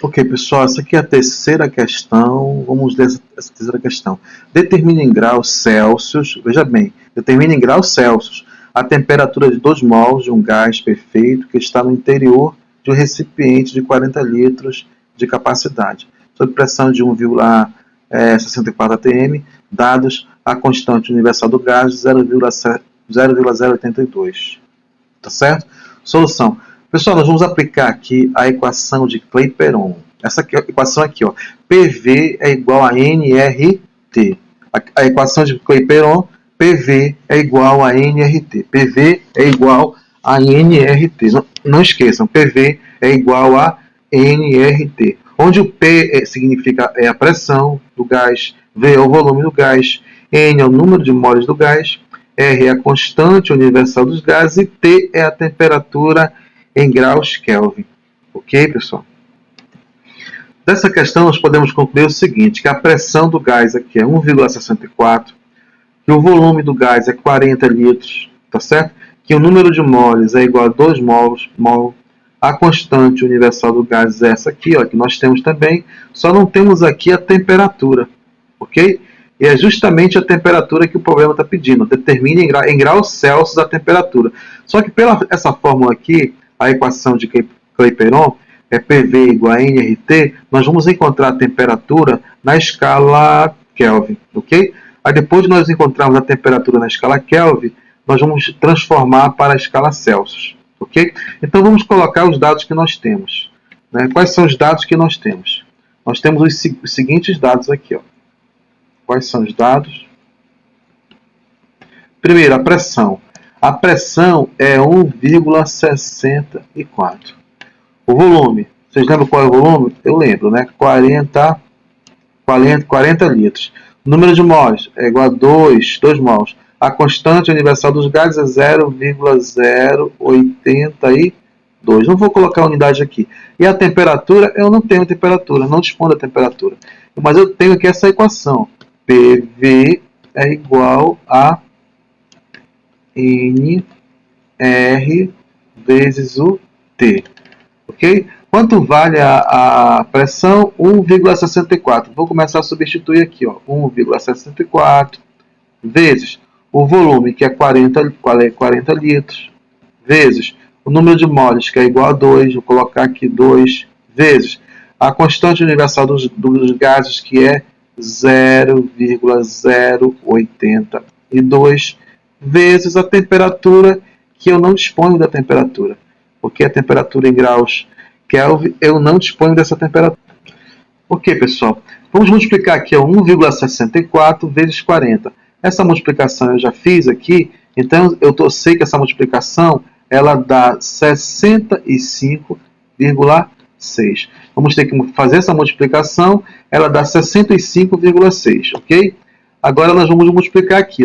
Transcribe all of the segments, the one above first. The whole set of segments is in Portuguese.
Ok, pessoal, essa aqui é a terceira questão. Vamos ler essa terceira questão. Determine em graus Celsius, veja bem, determine em graus Celsius a temperatura de 2 mols de um gás perfeito que está no interior de um recipiente de 40 litros de capacidade, sob pressão de 1,64 atm, dados a constante universal do gás 0,082. Tá certo? Solução. Pessoal, nós vamos aplicar aqui a equação de Clapeyron. Essa aqui, a equação aqui, ó, PV é igual a nRT. A equação de Clapeyron, PV é igual a nRT. PV é igual a nRT. Não esqueçam, PV é igual a nRT. Onde o P significa a pressão do gás, V é o volume do gás, N é o número de moles do gás, R é a constante universal dos gases e T é a temperatura em graus Kelvin. Ok, pessoal? Dessa questão, nós podemos concluir o seguinte, que a pressão do gás aqui é 1,64, que o volume do gás é 40 litros, tá certo? Que o número de moles é igual a 2 mol. A constante universal do gás é essa aqui, ó, que nós temos também, só não temos aqui a temperatura, ok? E é justamente a temperatura que o problema está pedindo. Determine em graus Celsius a temperatura. Só que pela essa fórmula aqui, a equação de Clapeyron, é PV igual a nRT, nós vamos encontrar a temperatura na escala Kelvin, ok? Aí depois de nós encontrarmos a temperatura na escala Kelvin, nós vamos transformar para a escala Celsius, ok? Então vamos colocar os dados que nós temos. Né? Quais são os dados que nós temos? Nós temos os seguintes dados aqui, ó. Quais são os dados? Primeiro, a pressão. A pressão é 1,64. O volume. Vocês lembram qual é o volume? Eu lembro, né? 40 litros. O número de mols é igual a 2 mols. A constante universal dos gases é 0,082. Não vou colocar a unidade aqui. E a temperatura, eu não tenho temperatura, não disponho da temperatura. Mas eu tenho aqui essa equação. PV é igual a NR vezes o T. Ok? Quanto vale a pressão? 1,64. Vou começar a substituir aqui. 1,64 vezes o volume, que é 40 litros, vezes o número de moles, que é igual a 2. Vou colocar aqui 2, vezes a constante universal dos gases, que é 0,082, vezes a temperatura, que eu não disponho da temperatura, porque a temperatura em graus Kelvin, eu não disponho dessa temperatura. Ok, pessoal, vamos multiplicar aqui 1,64 vezes 40. Essa multiplicação eu já fiz aqui, então eu sei que essa multiplicação ela dá 65,6. Vamos ter que fazer essa multiplicação, ela dá 65,6, ok? Agora nós vamos multiplicar aqui,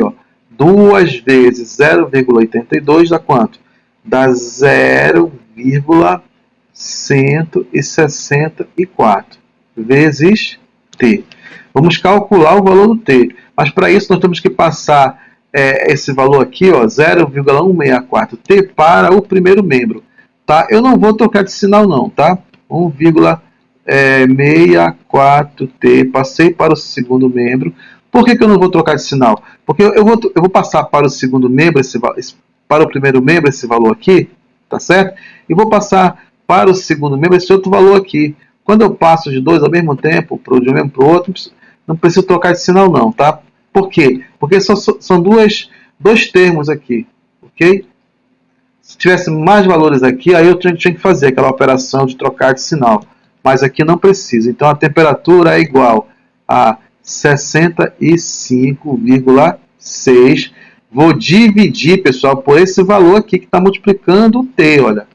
2 vezes 0,82 dá quanto? Dá 0,164 vezes T. Vamos calcular o valor do T, mas para isso nós temos que passar esse valor aqui, 0,164T para o primeiro membro. Tá? Eu não vou trocar de sinal não, tá? 1,64T, passei para o segundo membro. Por que eu não vou trocar de sinal? Porque eu vou passar para o segundo membro, para o primeiro membro esse valor aqui, tá certo? E vou passar para o segundo membro esse outro valor aqui. Quando eu passo de dois ao mesmo tempo, de um membro para o outro, não preciso trocar de sinal não, tá? Por quê? Porque são dois termos aqui, ok? Se tivesse mais valores aqui, aí eu tinha que fazer aquela operação de trocar de sinal. Mas aqui não precisa. Então a temperatura é igual a 65,6. Vou dividir, pessoal, por esse valor aqui que está multiplicando o T, olha.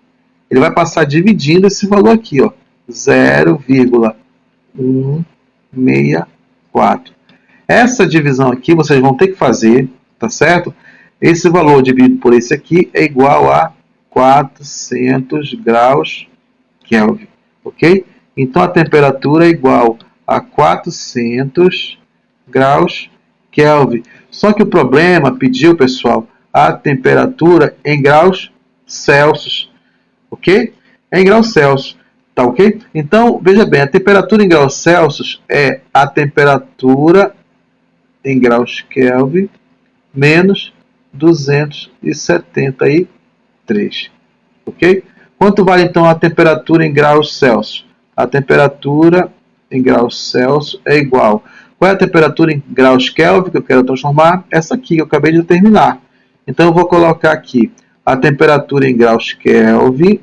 Ele vai passar dividindo esse valor aqui, 0,164. Essa divisão aqui vocês vão ter que fazer, tá certo? Esse valor dividido por esse aqui é igual a 400 graus Kelvin, ok? Então a temperatura é igual a 400 graus Kelvin. Só que o problema pediu, pessoal, a temperatura em graus Celsius, ok? Em graus Celsius. Tá ok? Então, veja bem, a temperatura em graus Celsius é a temperatura em graus Kelvin menos 273. Ok? Quanto vale então a temperatura em graus Celsius? A temperatura em graus Celsius é igual. Qual é a temperatura em graus Kelvin que eu quero transformar? Essa aqui que eu acabei de determinar. Então eu vou colocar aqui a temperatura em graus Kelvin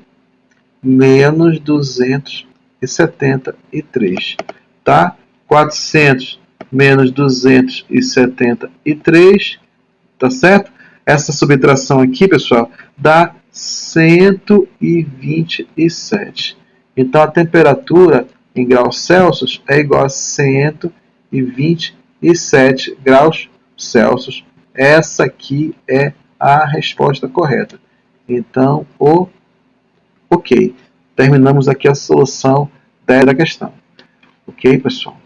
menos 273. Tá? 400 menos 273, tá certo? Essa subtração aqui, pessoal, dá 127. Então a temperatura em graus Celsius é igual a 127 graus Celsius. Essa aqui é a resposta correta. Então, ok. Terminamos aqui a solução da questão. Ok, pessoal?